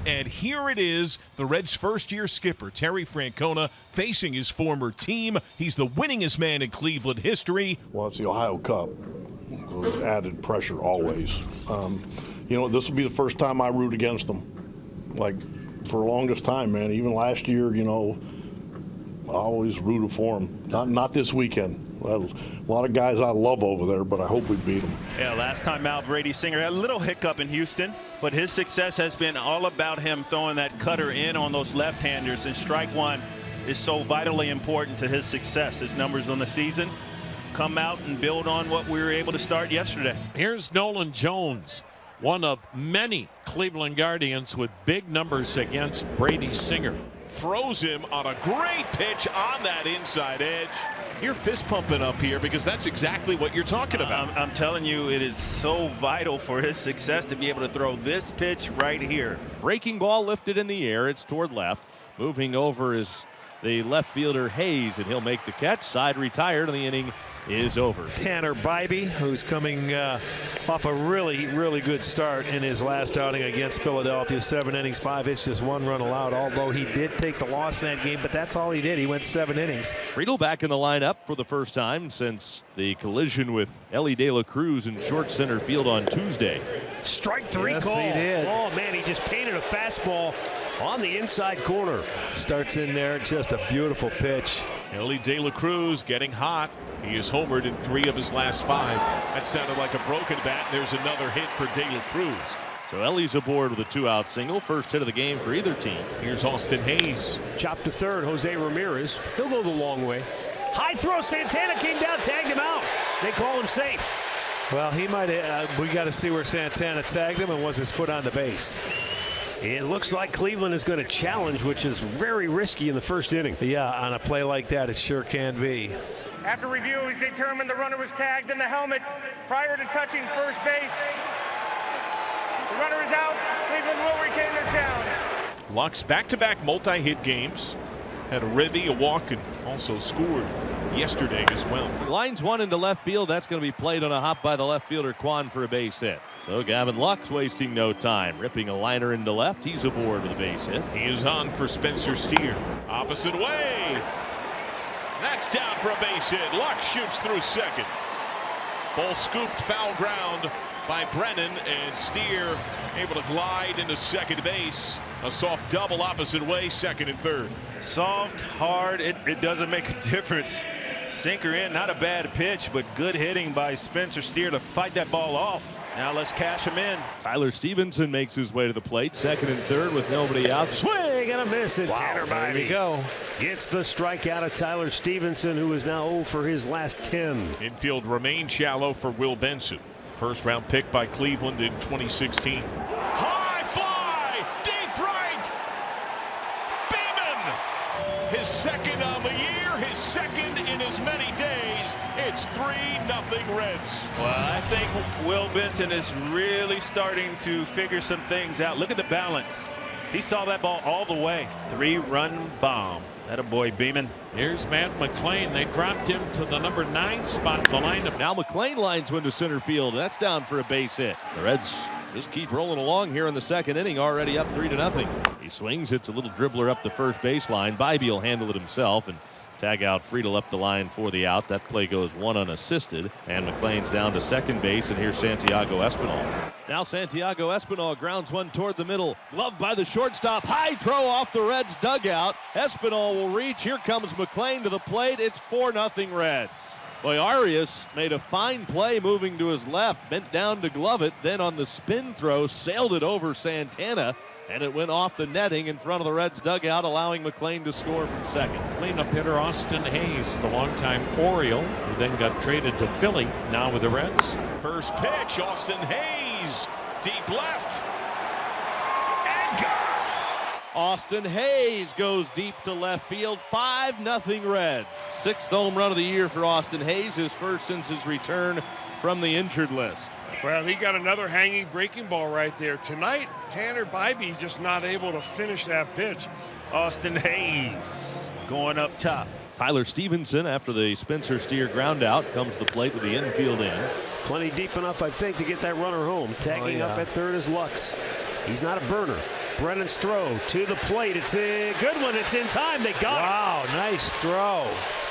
And here it is, the Reds' first-year skipper, Terry Francona, facing his former team. He's the winningest man in Cleveland history. Well, it's the Ohio Cup. Added pressure always. This will be the first time I root against them. Like, for the longest time, man. Even last year, I always rooted for them. Not this weekend. Well, a lot of guys I love over there, but I hope we beat them. Yeah, last time out, Brady Singer had a little hiccup in Houston, but his success has been all about him throwing that cutter in on those left-handers, and strike one is so vitally important to his success. His numbers on the season come out and build on what we were able to start yesterday. Here's Nolan Jones, one of many Cleveland Guardians with big numbers against Brady Singer. Froze him on a great pitch on that inside edge. You're fist pumping up here because that's exactly what you're talking about. I'm telling you, it is so vital for his success to be able to throw this pitch right here. Breaking ball lifted in the air. It's toward left. Moving over is the left fielder Hayes, and he'll make the catch. Side retired, and the inning is over. Tanner Bybee, who's coming off a really good start in his last outing against Philadelphia. 7 innings, 5 hits, just 1 run allowed, although he did take the loss in that game, but that's all he did. He went 7 innings. Friedel back in the lineup for the first time since the collision with Ellie De La Cruz in short center field on Tuesday. Strike 3 yes, call. He did. Oh man, he just painted a fastball on the inside corner. Starts in there, just a beautiful pitch. Ellie De La Cruz getting hot. He has homered in 3 of his last 5. That sounded like a broken bat. There's another hit for De La Cruz. So Ellie's aboard with a 2-out single. First hit of the game for either team. Here's Austin Hayes. Chopped to third, Jose Ramirez. He'll go the long way. High throw, Santana came down, tagged him out. They call him safe. Well, he might have, we got to see where Santana tagged him, and was his foot on the base. It looks like Cleveland is going to challenge, which is very risky in the first inning. Yeah, on a play like that, it sure can be. After review, it was determined the runner was tagged in the helmet prior to touching first base. The runner is out. Cleveland will retain their challenge. Lux back-to-back multi-hit games. Had a ribby, a walk, and also scored yesterday as well. Lines one into left field. That's going to be played on a hop by the left fielder Quan for a base hit. So Gavin Lux wasting no time, ripping a liner into left. He's aboard with a base hit. He is on for Spencer Steer. Opposite way. That's down for a base hit. Lux shoots through second. Ball scooped foul ground by Brennan, and Steer able to glide into second base. A soft double opposite way, second and third. Soft, hard, it doesn't make a difference. Sinker in, not a bad pitch, but good hitting by Spencer Steer to fight that ball off. Now let's cash him in. Tyler Stevenson makes his way to the plate, second and third with nobody out. Swing and a miss, and Wow, Tanner there you Bybee go. gets the strikeout of Tyler Stevenson, who is now 0 for his last 10. Infield remained shallow for Will Benson. First round pick by Cleveland in 2016. High fly, deep right. Beeman, his second on the year, his second in as many days. It's 3-0 Reds. Well, I think Will Benson is really starting to figure some things out. Look at the balance. He saw that ball all the way. 3-run bomb. That a boy, Beeman. Here's Matt McLean. They dropped him to the number 9 spot in the lineup. Now McLean lines one to center field. That's down for a base hit. The Reds just keep rolling along here in the second inning, already up 3-0. He swings, hits a little dribbler up the first baseline. Bybee will handle it himself and tag out Friedel up the line for the out. That play goes 1 unassisted, and McLean's down to second base, and here's Santiago Espinal. Now Santiago Espinal grounds one toward the middle, gloved by the shortstop. High throw off the Reds dugout. Espinal will reach. Here comes McLean to the plate. It's 4-0 Reds. Boy, Arias made a fine play moving to his left, bent down to glove it, then on the spin throw sailed it over Santana, and it went off the netting in front of the Reds dugout, allowing McLean to score from second. Cleanup hitter Austin Hayes, the longtime Oriole, who then got traded to Philly, now with the Reds. First pitch, Austin Hayes, deep left, and gone. Austin Hayes goes deep to left field. 5-0 Reds. 6th home run of the year for Austin Hayes, his first since his return from the injured list. Well, he got another hanging breaking ball right there. Tonight, Tanner Bybee just not able to finish that pitch. Austin Hayes going up top. Tyler Stevenson, after the Spencer Steer ground out, comes to the plate with the infield in. Plenty deep enough, I think, to get that runner home. Tagging up at third is Lux. He's not a burner. Brennan's throw to the plate. It's a good one. It's in time. They got it. Wow, nice throw.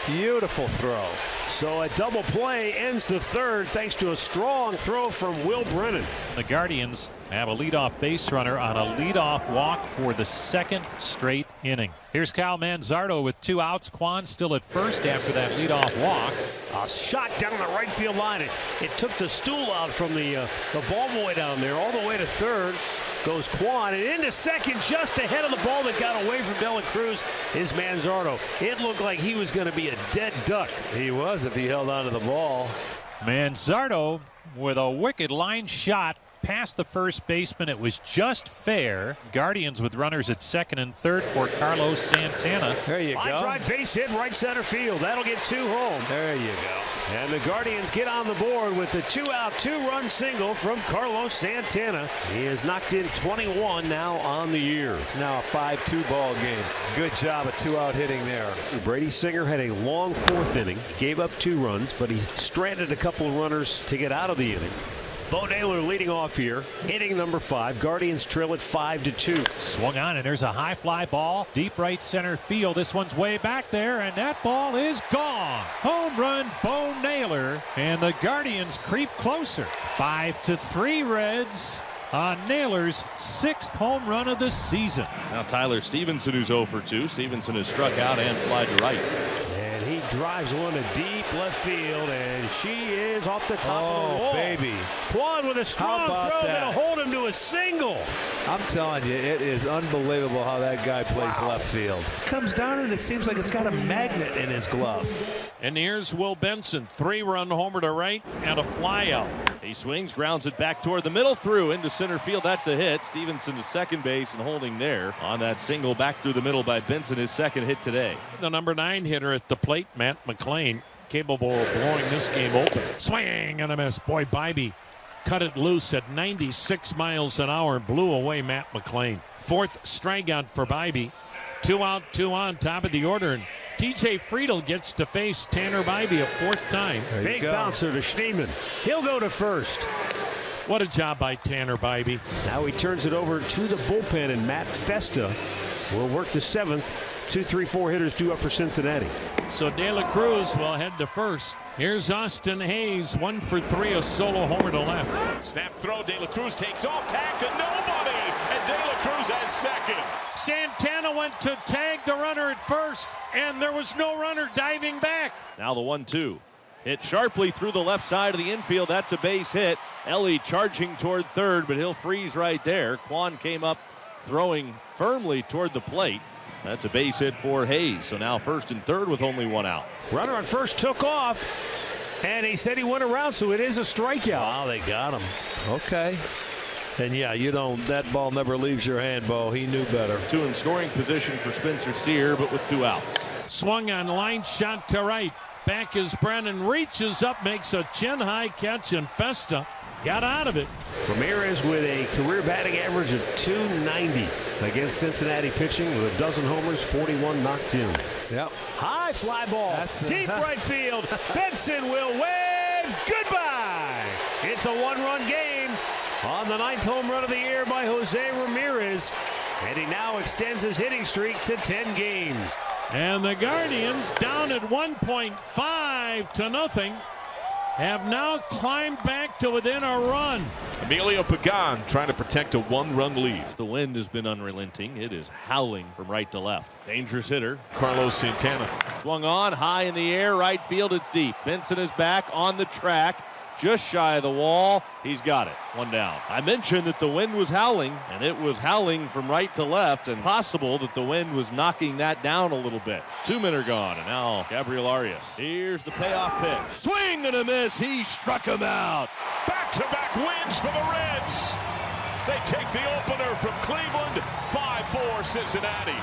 Beautiful throw. So a double play ends the third thanks to a strong throw from Will Brennan. The Guardians have a leadoff base runner on a leadoff walk for the second straight inning. Here's Kyle Manzardo with 2 outs. Kwan still at first after that leadoff walk. A shot down the right field line. It took the stool out from the ball boy down there all the way to third. Goes Kwan and into second just ahead of the ball that got away from De La Cruz is Manzardo. It looked like he was going to be a dead duck. He was if he held on to the ball. Manzardo with a wicked line shot past the first baseman. It was just fair. Guardians with runners at second and third for Carlos Santana. There you Line go. drive base hit right center field. That'll get 2 home. There you go. And the Guardians get on the board with a 2-out, 2-run single from Carlos Santana. He has knocked in 21 now on the year. It's now a 5-2 ball game. Good job of 2-out hitting there. Brady Singer had a long 4th inning. Gave up 2 runs, but he stranded a couple of runners to get out of the inning. Bo Naylor leading off here, inning number 5. Guardians trail it 5-2. Swung on, and there's a high fly ball deep right center field. This one's way back there, and that ball is gone. Home run, Bo Naylor, and the Guardians creep closer. 5-3 Reds on Naylor's 6th home run of the season. Now Tyler Stevenson, who's 0 for 2. Stevenson has struck out and fly to right. And he drives one to deep left field, and she is off the top of the wall. Oh, baby. Kwan with a strong throw that'll hold him to a single. I'm telling you, it is unbelievable how that guy plays left field. Comes down and it seems like it's got a magnet in his glove. And here's Will Benson, 3-run homer to right and a fly out. He swings, grounds it back toward the middle, through into center field. That's a hit. Stevenson to second base and holding there on that single back through the middle by Benson, his 2nd hit today. The number 9 hitter at the plate, Matt McLean, capable of blowing this game open. Swing and a miss. Boy, Bybee cut it loose at 96 miles an hour and blew away Matt McLean. 4th strikeout for Bybee. 2 out, 2 on, top of the order. And TJ Friedel gets to face Tanner Bybee a 4th time. Big bouncer to Schneemann. He'll go to first. What a job by Tanner Bybee. Now he turns it over to the bullpen, and Matt Festa will work the 7th. 2, 3, 4 hitters due up for Cincinnati. So De La Cruz will head to first. Here's Austin Hayes, 1 for 3, a solo homer to left. Snap throw, De La Cruz takes off, tag to nobody, and De La Cruz has second. Santana went to tag the runner at first, and there was no runner diving back. Now the 1-2. Hit sharply through the left side of the infield. That's a base hit. Ellie charging toward third, but he'll freeze right there. Kwan came up throwing firmly toward the plate. That's a base hit for Hayes. So now 1st and 3rd with only 1 out. Runner on first took off, and he said he went around, so it is a strikeout. Wow, they got him. Okay. And yeah, that ball never leaves your hand, Bo. He knew better. 2 in scoring position for Spencer Steer, but with 2 outs. Swung on, line shot to right. Back is Brennan, reaches up, makes a chin-high catch, and Festa got out of it. Ramirez with a career batting average of .290 against Cincinnati pitching with a dozen homers, 41 knocked in. Yep. High fly ball, deep right field. Benson will wave goodbye. It's a 1-run game on the 9th home run of the year by Jose Ramirez, and he now extends his hitting streak to 10 games. And the Guardians, down at 1.5-0, have now climbed back to within a run. Emilio Pagan trying to protect a 1-run lead. The wind has been unrelenting. It is howling from right to left. Dangerous hitter. Carlos Santana. Swung on, high in the air, right field, it's deep. Benson is back on the track, just shy of the wall. He's got it. 1 down. I mentioned that the wind was howling, and it was howling from right to left, and possible that the wind was knocking that down a little bit. 2 men are gone, and now Gabriel Arias. Here's the payoff pitch. Swing and a miss. He struck him out. Back-to-back wins for the Reds. They take the opener from Cleveland, 5-4 Cincinnati.